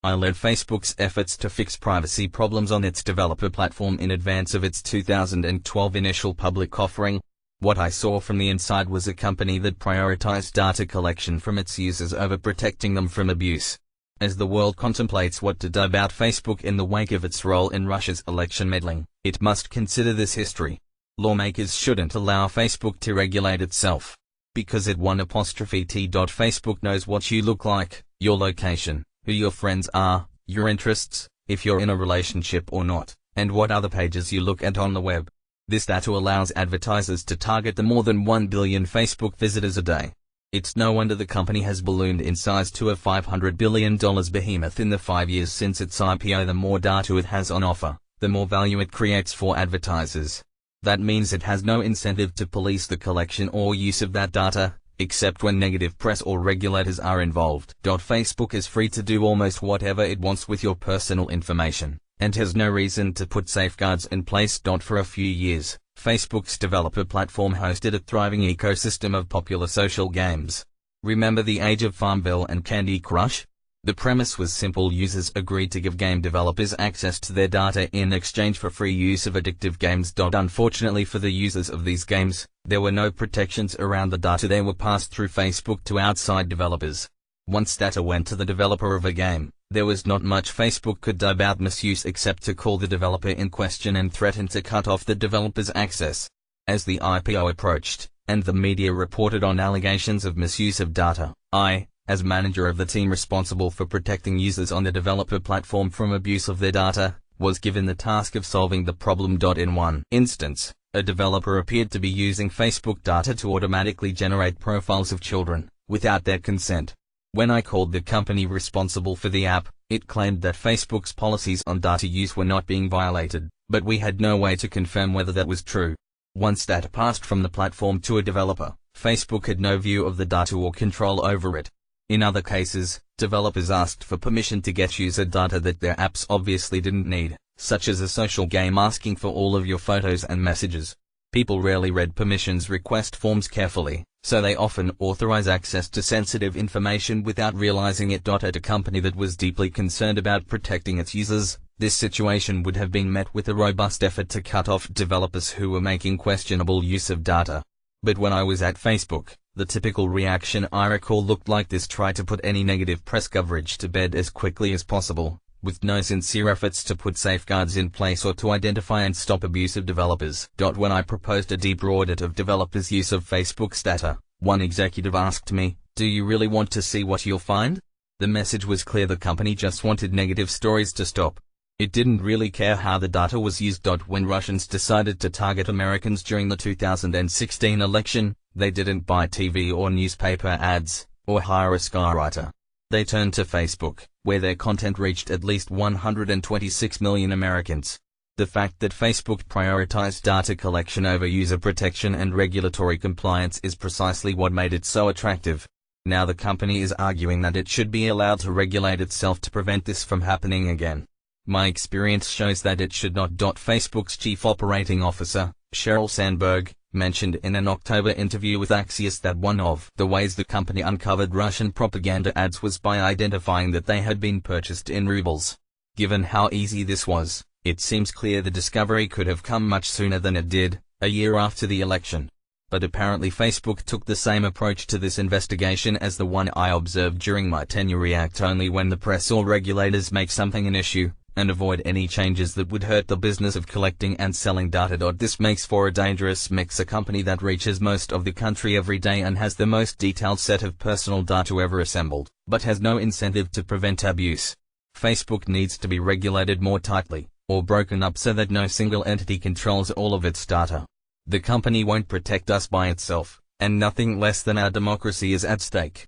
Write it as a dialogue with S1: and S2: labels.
S1: I led Facebook's efforts to fix privacy problems on its developer platform in advance of its 2012 initial public offering. What I saw from the inside was a company that prioritized data collection from its users over protecting them from abuse. As the world contemplates what to do about Facebook in the wake of its role in Russia's election meddling, it must consider this history. Lawmakers shouldn't allow Facebook to regulate itself. Because it Facebook knows what you look like, your location, who your friends are, your interests, if you're in a relationship or not, and what other pages you look at on the web. This data allows advertisers to target the more than 1 billion Facebook visitors a day. It's no wonder the company has ballooned in size to a $500 billion behemoth in the 5 years since its IPO. The more data it has on offer, the more value it creates for advertisers. That means it has no incentive to police the collection or use of that data, except when negative press or regulators are involved. Facebook is free to do almost whatever it wants with your personal information, and has no reason to put safeguards in place. For a few years, Facebook's developer platform hosted a thriving ecosystem of popular social games. Remember the age of Farmville and Candy Crush? The premise was simple: users agreed to give game developers access to their data in exchange for free use of addictive games. Unfortunately for the users of these games, there were no protections around the data. They were passed through Facebook to outside developers. Once data went to the developer of a game, there was not much Facebook could do about misuse except to call the developer in question and threaten to cut off the developer's access. As the IPO approached, and the media reported on allegations of misuse of data, I, as manager of the team responsible for protecting users on the developer platform from abuse of their data, was given the task of solving the problem. In one instance, a developer appeared to be using Facebook data to automatically generate profiles of children, without their consent. When I called the company responsible for the app, it claimed that Facebook's policies on data use were not being violated, but we had no way to confirm whether that was true. Once data passed from the platform to a developer, Facebook had no view of the data or control over it. In other cases, developers asked for permission to get user data that their apps obviously didn't need, such as a social game asking for all of your photos and messages. People rarely read permissions request forms carefully, so they often authorize access to sensitive information without realizing it. At a company that was deeply concerned about protecting its users, this situation would have been met with a robust effort to cut off developers who were making questionable use of data. But when I was at Facebook, the typical reaction I recall looked like this: try to put any negative press coverage to bed as quickly as possible, with no sincere efforts to put safeguards in place or to identify and stop abuse of developers. When I proposed a deeper audit of developers' use of Facebook's data, one executive asked me, "Do you really want to see what you'll find?" The message was clear: the company just wanted negative stories to stop. It didn't really care how the data was used. When Russians decided to target Americans during the 2016 election, they didn't buy TV or newspaper ads, or hire a skywriter. They turned to Facebook, where their content reached at least 126 million Americans. The fact that Facebook prioritized data collection over user protection and regulatory compliance is precisely what made it so attractive. Now the company is arguing that it should be allowed to regulate itself to prevent this from happening again. My experience shows that it should not. Facebook's chief operating officer, Sheryl Sandberg, mentioned in an October interview with Axios that one of the ways the company uncovered Russian propaganda ads was by identifying that they had been purchased in rubles. Given how easy this was, it seems clear the discovery could have come much sooner than it did, a year after the election. But apparently Facebook took the same approach to this investigation as the one I observed during my tenure: react only when the press or regulators make something an issue, and avoid any changes that would hurt the business of collecting and selling data. This makes for a dangerous mix: a company that reaches most of the country every day and has the most detailed set of personal data ever assembled, but has no incentive to prevent abuse. Facebook needs to be regulated more tightly, or broken up so that no single entity controls all of its data. The company won't protect us by itself, and nothing less than our democracy is at stake.